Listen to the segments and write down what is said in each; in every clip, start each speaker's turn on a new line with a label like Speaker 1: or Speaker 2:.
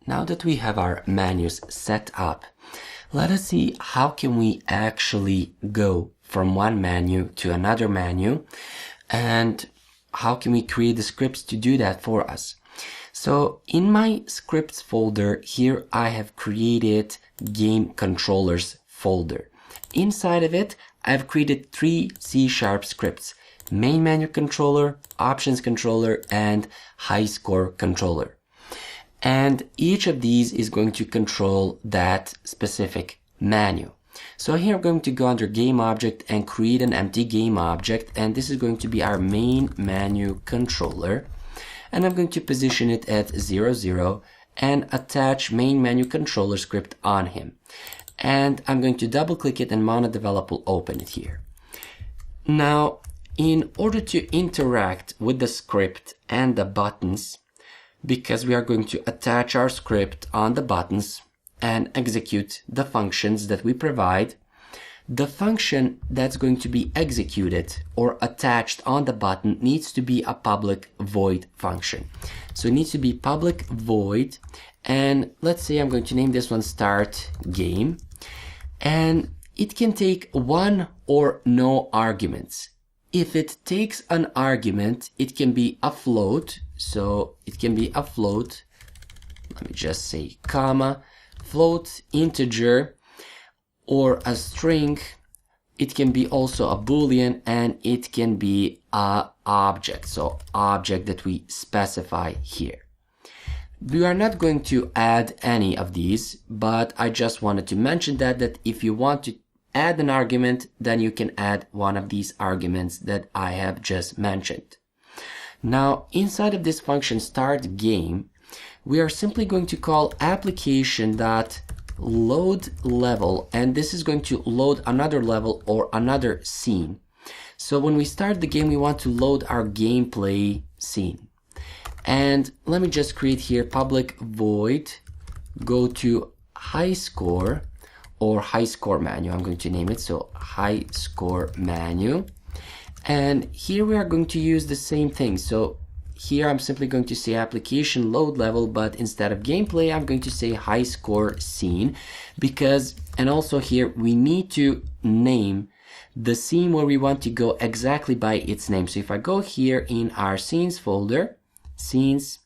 Speaker 1: Now that we have our menus set up, let us see how can we actually go from one menu to another menu, and how can we create the scripts to do that for us. So in my scripts folder here, I have created game controllers folder. Inside of it, I've created 3 C# scripts: main menu controller, options controller, and high score controller. And each of these is going to control that specific menu. So here I'm going to go under game object and create an empty game object, and this is going to be our main menu controller. And I'm going to position it at 0, 0 and attach main menu controller script on him. And I'm going to double click it and MonoDevelop will open it here. Now, in order to interact with the script and the buttons, because we are going to attach our script on the buttons and execute the functions that we provide, the function that's going to be executed or attached on the button needs to be a public void function. So it needs to be public void, and let's say I'm going to name this one start game, and it can take one or no arguments. If it takes an argument, it can be a float. So it can be a float, let me just say comma, float, integer, or a string. It can be also a boolean, and it can be a object, so object that we specify here. We are not going to add any of these, but I just wanted to mention that if you want to add an argument, then you can add one of these arguments that I have just mentioned. Now, inside of this function start game, we are simply going to call application.load level, and this is going to load another level or another scene. So when we start the game, we want to load our gameplay scene. And let me just create here public void, go to high score or high score menu. I'm going to name it, so high score menu. And here we are going to use the same thing. So here I'm simply going to say application load level, but instead of gameplay, I'm going to say high score scene, because, and also here we need to name the scene where we want to go exactly by its name. So if I go here in our scenes folder, scenes,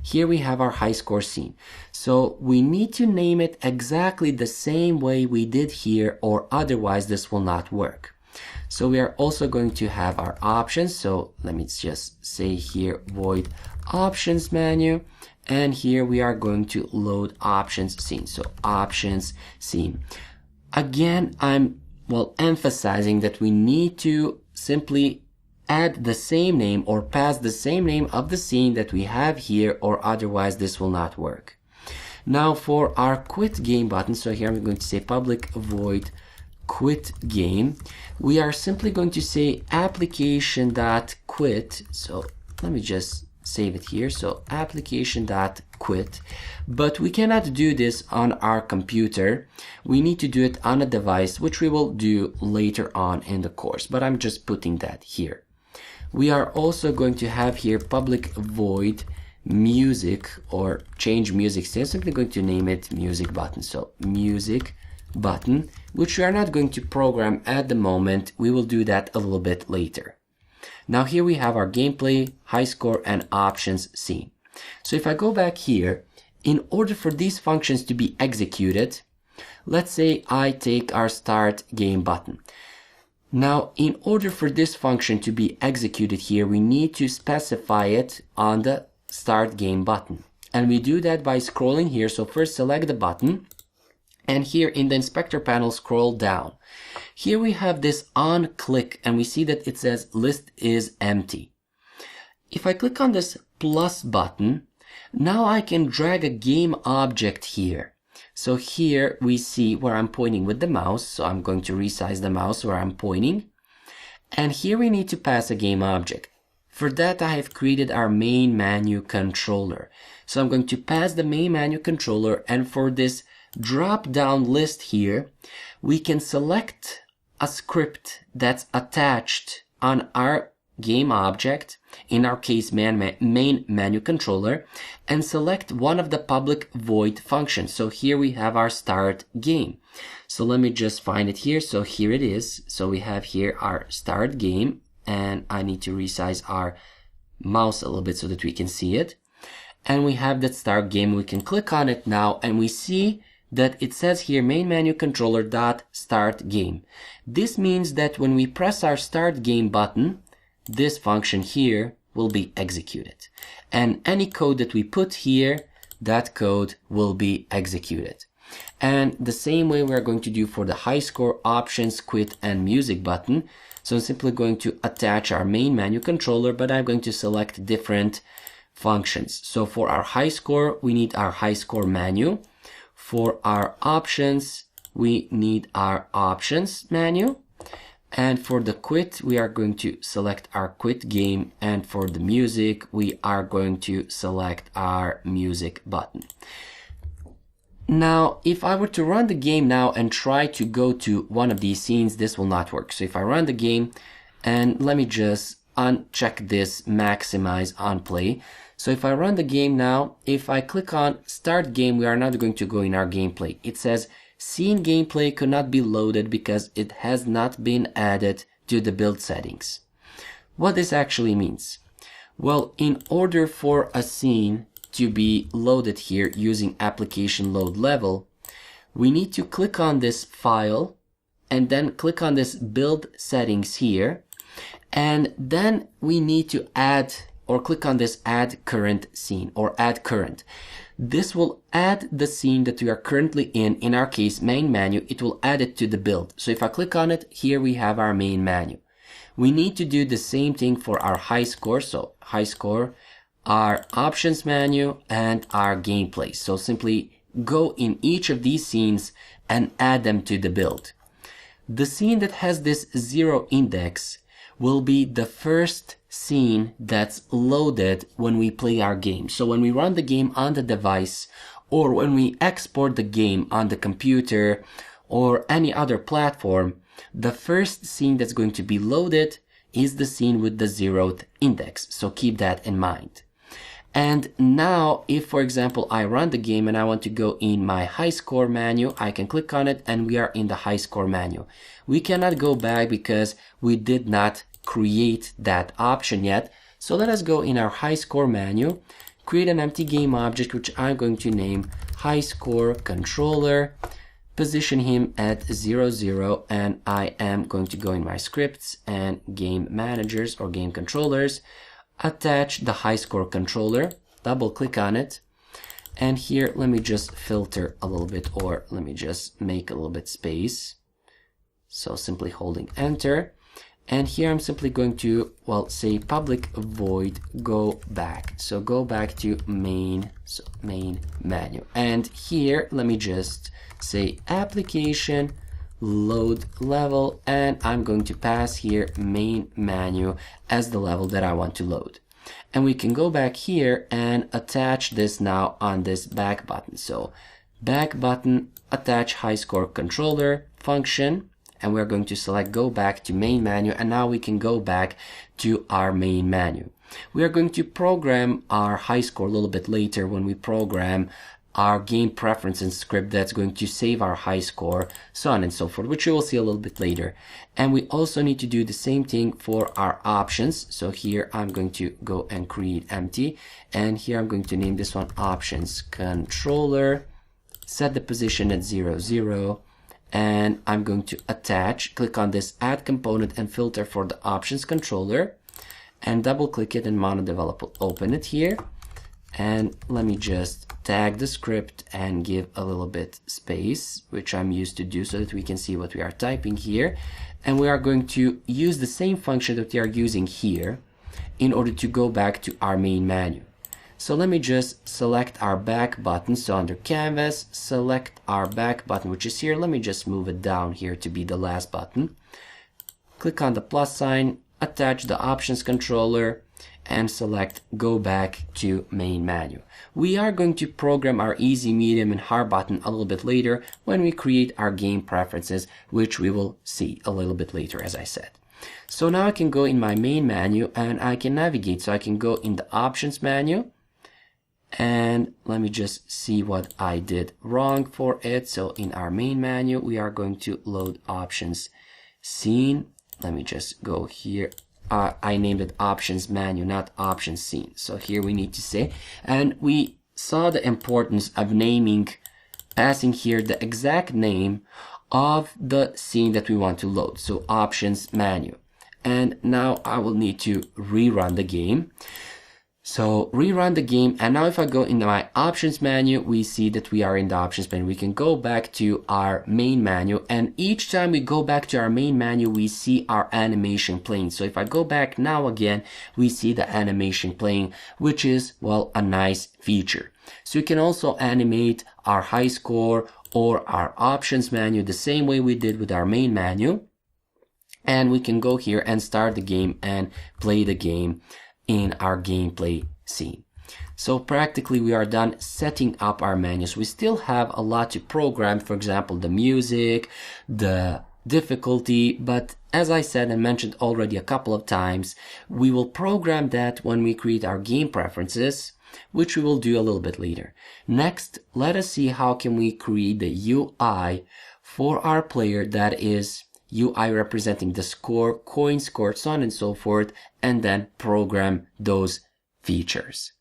Speaker 1: here we have our high score scene. So we need to name it exactly the same way we did here, or otherwise this will not work. So we are also going to have our options. So let me just say here void options menu, and here we are going to load options scene. So options scene. Again, I'm emphasizing that we need to simply add the same name or pass the same name of the scene that we have here, or otherwise this will not work. Now for our quit game button, so here I'm going to say public void quit game. We are simply going to say application.quit. So let me just save it here. So application.quit, but we cannot do this on our computer. We need to do it on a device, which we will do later on in the course, but I'm just putting that here. We are also going to have here public void music or change music state. I'm simply going to name it music button. So music button, which we are not going to program at the moment. We will do that a little bit later. Now here we have our gameplay, high score, and options scene. So if I go back here, in order for these functions to be executed, let's say I take our start game button. Now, in order for this function to be executed here, we need to specify it on the start game button. And we do that by scrolling here. So first select the button, and here in the inspector panel, scroll down. Here we have this on click, and we see that it says list is empty. If I click on this plus button, now I can drag a game object here. So here we see where I'm pointing with the mouse. So I'm going to resize the mouse where I'm pointing. And here we need to pass a game object. For that, I have created our main menu controller. So I'm going to pass the main menu controller, and for this drop down list here, we can select a script that's attached on our game object, in our case main menu controller, and select one of the public void functions. So here we have our start game. So let me just find it here. So here it is. So we have here our start game, and I need to resize our mouse a little bit so that we can see it. And we have that start game. We can click on it now, and we see that it says here main menu controller dot start game. This means that when we press our start game button, this function here will be executed. And any code that we put here, that code will be executed. And the same way we're going to do for the high score, options, quit, and music button. So I'm simply going to attach our main menu controller, but I'm going to select different functions. So for our high score, we need our high score menu. For our options, we need our options menu. And for the quit, we are going to select our quit game. And for the music, we are going to select our music button. Now, if I were to run the game now and try to go to one of these scenes, this will not work. So if I run the game, and let me just uncheck this maximize on play. So if I run the game now, if I click on start game, we are not going to go in our gameplay. It says scene gameplay could not be loaded because it has not been added to the build settings. What this actually means? Well, in order for a scene to be loaded here using application load level, we need to click on this file and then click on this build settings here. And then we need to add or click on this add current scene or add current. This will add the scene that we are currently in our case main menu. It will add it to the build. So if I click on it, here we have our main menu. We need to do the same thing for our high score. So high score, our options menu, and our gameplay. So simply go in each of these scenes and add them to the build. The scene that has this 0 index will be the first scene that's loaded when we play our game. So when we run the game on the device, or when we export the game on the computer or any other platform, the first scene that's going to be loaded is the scene with the 0th index. So keep that in mind. And now, if for example I run the game and I want to go in my high score menu, I can click on it and we are in the high score menu. We cannot go back because we did not create that option yet. So let us go in our high score menu, create an empty game object, which I'm going to name high score controller, position him at 0, 0, and I am going to go in my scripts and game managers or game controllers, attach the high score controller, double click on it, and here let me just filter a little bit, or let me just make a little bit space. So simply holding enter. And here I'm simply going to, well, say public void go back. So go back to main, so main menu. And here, let me just say application load level, and I'm going to pass here main menu as the level that I want to load. And we can go back here and attach this now on this back button. So back button, attach high score controller function. And we're going to select go back to main menu, and now we can go back to our main menu. We are going to program our high score a little bit later when we program our game preferences script that's going to save our high score, so on and so forth, which you will see a little bit later. And we also need to do the same thing for our options. So here I'm going to go and create empty, and here I'm going to name this one options controller, set the position at 0, 0. And I'm going to attach, click on this add component and filter for the options controller, and double click it, and MonoDevelop will open it here. And let me just tag the script and give a little bit space, which I'm used to do so that we can see what we are typing here. And we are going to use the same function that we are using here in order to go back to our main menu. So let me just select our back button. So under canvas, select our back button, which is here. Let me just move it down here to be the last button. Click on the plus sign, attach the options controller, and select go back to main menu. We are going to program our easy, medium, and hard button a little bit later when we create our game preferences, which we will see a little bit later, as I said. So now I can go in my main menu and I can navigate. So I can go in the options menu, and let me just see what I did wrong for it. So in our main menu, we are going to load options scene. Let me just go here. I named it options menu, not options scene. So here we need to say, and we saw the importance of naming, passing here the exact name of the scene that we want to load. So options menu. And now I will need to rerun the game. So rerun the game, and now if I go into my options menu, we see that we are in the options menu. We can go back to our main menu, and each time we go back to our main menu, we see our animation playing. So if I go back now again, we see the animation playing, which is, well, a nice feature. So you can also animate our high score or our options menu the same way we did with our main menu. And we can go here and start the game and play the game in our gameplay scene. So practically we are done setting up our menus. We still have a lot to program, for example, the music, the difficulty, but as I said and mentioned already a couple of times, we will program that when we create our game preferences, which we will do a little bit later. Next, let us see how can we create the UI for our player, that is UI representing the score, coin score, so on and so forth, and then program those features.